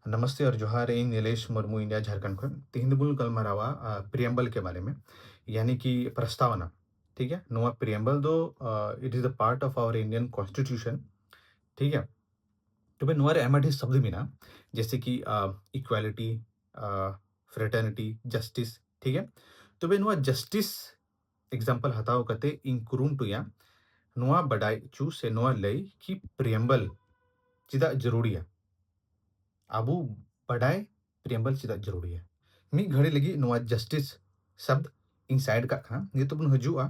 नमस्ते और जोहार ᱤᱧ नीलेश मुर्मू इंडिया झारखंड खन तेहन बुल गलमारावा प्रियम्बल के बारे में यानी कि प्रस्तावना। ठीक है, नोआ preamble though it is the part of our Indian constitution. ठीक है, तो बे नोआ रे एमा ढेर शब्द मीना जैसे कि इक्वालिटी, फ्रेटर्निटी, जस्टिस। ठीक है, तो बे नोआ जस्टिस एग्जांपल हताओ कते इंक्रूम टुया नोआ बडाई चू से नोआ लई कि प्रियम्बल चिदा जरूरी है। आबू बडाय प्रियम्बल चिदा जरूरी है। मी घड़ी लगी नोआ जस्टिस शब्द इनसाइड का खाना ये तो बन हजुआ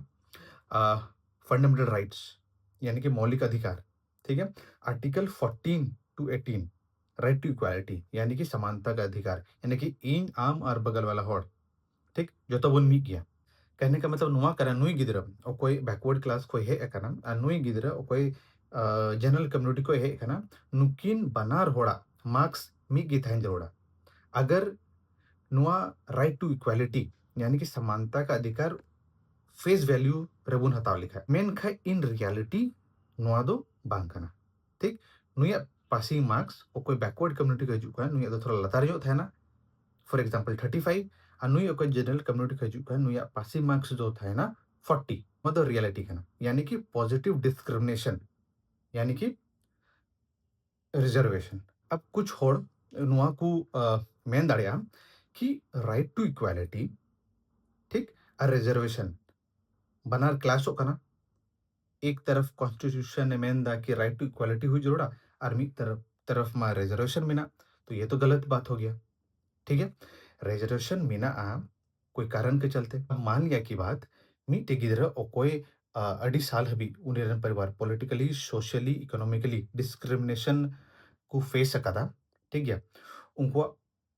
फंडामेंटल राइट्स यानी कि मौलिक अधिकार। ठीक है, article 14 to 18 right to equality यानी कि समानता का अधिकार यानी कि इन आम और बगल वाला होड़। ठीक, जो तो बन मी गया कहने का मतलब नुआ करा नुई गिदरा और कोई बैकवर्ड क्लास कोई है एकना और नुई गिदरा और कोई जनरल कम्युनिटी को है एकना नुकिन बनार होड़ा मार्क्स मी गी थाइन जरोड़ा अगर नुआ राइट टू इक्वालिटी यानी कि समानता का अधिकार फेस वैल्यू रेबुन हताव लिखा मेन खा इन रियलिटी नुआ दो बांग कना। ठीक, नुया पासिंग मार्क्स और कोई बैकवर्ड कम्युनिटी का हिजू का नुया दो थोड़ा लतार जो था ना फॉर एग्जांपल 35 और नुई कोई जनरल कम्युनिटी का हिजू का नुया पासिंग मार्क्स जो था ना 40 मतलब रियलिटी कना यानी कि पॉजिटिव डिस्क्रिमिनेशन यानी कि रिजर्वेशन। अब कुछ होड़ नुआ को मेन दाड़िया कि राइट टू इक्वालिटी। ठीक, और रिजर्वेशन बनार क्लास कना एक तरफ कॉन्स्टिट्यूशन ने मेन दा कि राइट टू इक्वालिटी हुई जरूरा और मी तरफ तरफ मा रिजर्वेशन मिना तो ये तो गलत बात हो गया। ठीक है, रिजर्वेशन मिना कोई कारण के चलते अब मान लिया की बात मी गिदरा और कोई अड़ी साल हबी उन्हें परिवार पॉलिटिकली सोशली इकोनॉमिकली डिस्क्रिमिनेशन को फेस सकता। ठीक है, उनको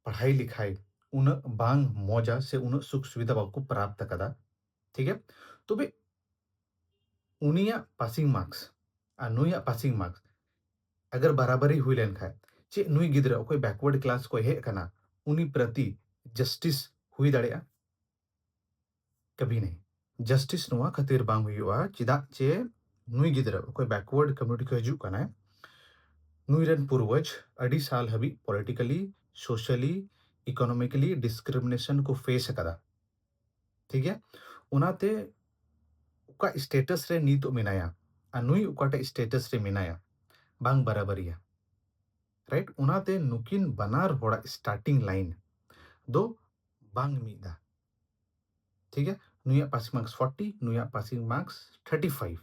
पढ़ाई लिखाई उन बांग मौजा से उन सुख सुविधा को प्राप्त कदा। ठीक है, तो बे उनिया पासिंग मार्क्स और नुया पासिंग मार्क्स अगर बराबरी हुई लेन खाए चे नुई गिदरा कोई बैकवर्ड क्लास कोई है कना उनी प्रति जस्टिस हुई दाड़िया कभी नहीं। जस्टिस नुआ खातिर बांग हुआ चिदा चे नुई गिदरा कोई बैकवर्ड कम्युनिटी को हिजू कना नुई रन पूर्वज अड़ी साल हबी पॉलिटिकली सोशली इकोनॉमिकली डिस्क्रिमिनेशन को फेस कदा। ठीक है, उनाते उका स्टेटस रे नी तो मिनाया नुई उकाटा स्टेटस रे मिनाया बांग बराबरिया। राइट, उनाते नुकिन बनार होड़ा स्टार्टिंग लाइन दो बांग मीदा। ठीक है, नुया पासिंग मार्क्स 40 नुया पासिंग मार्क्स 35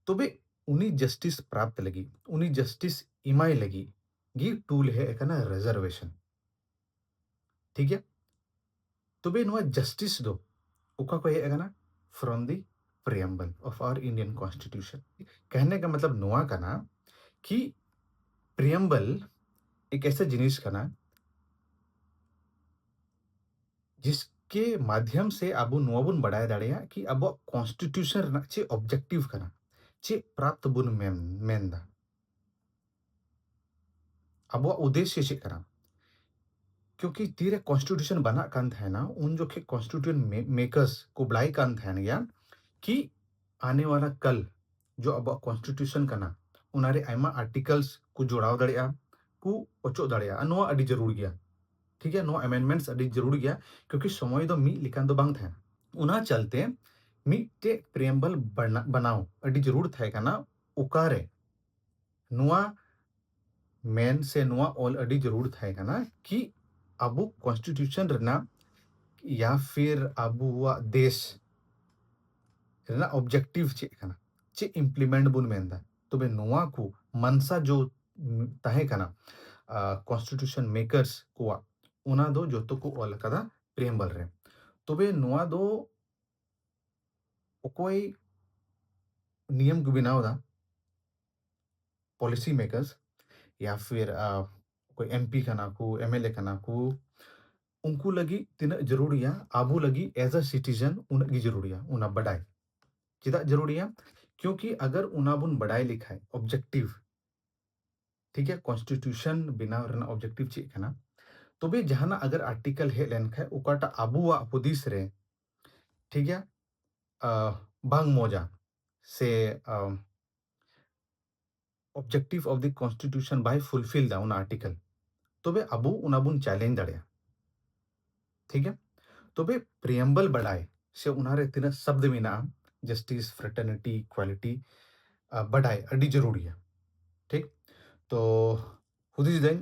तो बे उनी जस्टिस प्राप्त लगी उनी जस्टिस इमाई लगी गी टूल है एकना रिजर्वेशन। ठीक है, तो बे नुआ जस्टिस दो उका को है एकना from the preamble of our Indian constitution. कहने का मतलब नुआ का ना कि प्रियम्बल एक ऐसा जिनिस का ना जिसके माध्यम से अब नुआबुन बढ़ाया दाड़िया कि अब कॉन्स्टिट्यूशन चे ऑब्जेक्टिव कना चे प्राप्त बुन मेंदा अब उद्देश्य चे कना क्योंकि तीरे कॉन्स्टिट्यूशन बना कान था ना उन जो के कॉन्स्टिट्यूशन मेकर्स को बुलाई कान था ना कि आने वाला कल जो अब कॉन्स्टिट्यूशन कना उनारे आयमा आर्टिकल्स को जोड़ाव दाड़िया को ओचो दाड़िया नोआ अड़ी जरूर गया। ठीक है, नो अमेंडमेंट्स अड़ी जरूर गया क्योंकि समय दो मी लिखान दो बांग था उना चलते मिट्टे प्रियम्बल बनाओ अड़ी जरूर था कना उकारे नुआ मेन से नुआ ऑल अड़ी जरूर था कना कि अबु कॉन्स्टिट्यूशन रना या फिर अबुआ देश रना ऑब्जेक्टिव चे कना चे इम्प्लीमेंट बुन मेंदा तो बे नुआ को मनसा जो तहे कना कॉन्स्टिट्यूशन मेकर्स को उना दो जो तो को ऑल कदा प्रियम्बल रे तो बे नुआ दो कोई नियम को बनाओ दा पॉलिसी मेकर्स या फिर कोई एमपी कना को एमएलए कना को उनको लगी तीना जरूरिया आबू लगी एज अ सिटीजन उनकी जरूरिया उना बढ़ाए चिदा जरूरिया क्योंकि अगर उना बुन बढ़ाई लिखाए ऑब्जेक्टिव। ठीक है, कॉन्स्टिट्यूशन बनाव रना ऑब्जेक्टिव चे कना तो बे जहाना अगर आर्टिकल है लेन खाए उकाटा आबुआ हुदिस रे। ठीक है, बांग मोजा से objective of the constitution bye fulfil दा उन आर्टिकल ᱛᱚᱵᱮ ᱟᱵᱚ ᱚᱱᱟ ᱵᱚᱱ ᱪᱮᱞᱮᱧᱡᱽ ᱫᱟᱲᱮᱭᱟᱜᱼᱟ, ᱴᱷᱤᱠ ᱜᱮᱭᱟ? ᱛᱚᱵᱮ प्रिएम्बल ᱵᱟᱰᱟᱭ ᱥᱮ ᱚᱱᱟᱨᱮ ᱛᱤᱱᱟᱹᱜ शब्द ᱢᱮᱱᱟᱜᱼᱟ, जस्टिस, फ्रेटर्निटी, इक्वालिटी ᱵᱟᱰᱟᱭ ᱟᱹᱰᱤ ᱡᱟᱹᱨᱩᱲᱤᱭᱟ, ᱴᱷᱤक? ᱛᱚ ᱦᱩᱫᱤᱥ ᱫᱟᱹᱧ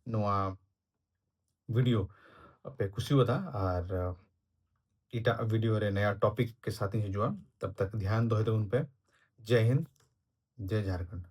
ᱱᱚᱣᱟ वीडियो पे कुशिवदा और इटा वीडियो रे नया टॉपिक के साथ ही हिजुआ। तब तक ध्यान दोहे उन पे। जय हिंद, जय झारखंड।